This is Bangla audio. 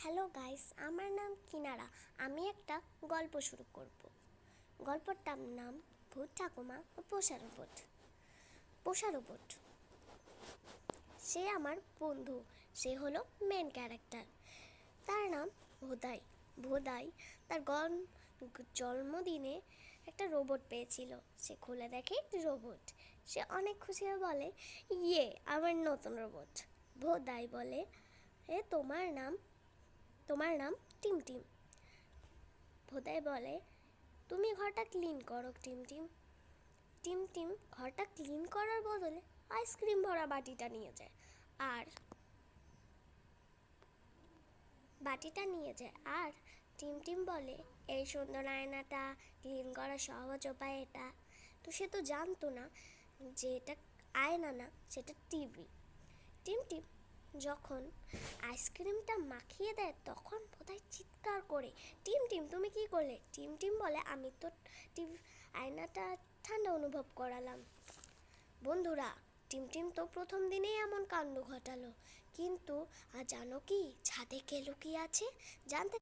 হ্যালো গাইস, আমার নাম কিনারা। আমি একটা গল্প শুরু করব। গল্পটার নাম ভূত ঠাকুমা ও পোষা রোবট। পোষা রোবট সে আমার বন্ধু। সে হলো মেন ক্যারেক্টার। তার নাম ভোদাই। ভোদাই তার জন্মদিনে একটা রোবট পেয়েছিল। সে খুলে দেখে রোবট। সে অনেক খুশি হয়ে বলে, ইয়ে, আমার নতুন রোবট। ভোদাই বলে, তোমার নাম টিমটিম। ভোদাই বলে, তুমি ঘরটা ক্লিন করো টিমটিম। টিমটিম ঘরটা ক্লিন করার বদলে আইসক্রিম ভরা বাটিটা নিয়ে যায়। আর আর টিমটিম বলে, এই সুন্দর আয়নাটা ক্লিন করার সহজ উপায় এটা। তো সে তো জানতো না যে এটা আয়না না, সেটা টিভি। টিমটিম যখন আইসক্রিমটা মাখিয়ে দেয় তখন বোধহয় চিৎকার করে, টিমটিম তুমি কি করলে? টিমটিম বলে, আমি তো আয়নাটা ঠান্ডা অনুভব করালাম। বন্ধুরা, টিমটিম তো প্রথম দিনেই এমন কাণ্ড ঘটালো, কিন্তু আর জানো কি ছাদে কে লুকিয়ে আছে? জানতে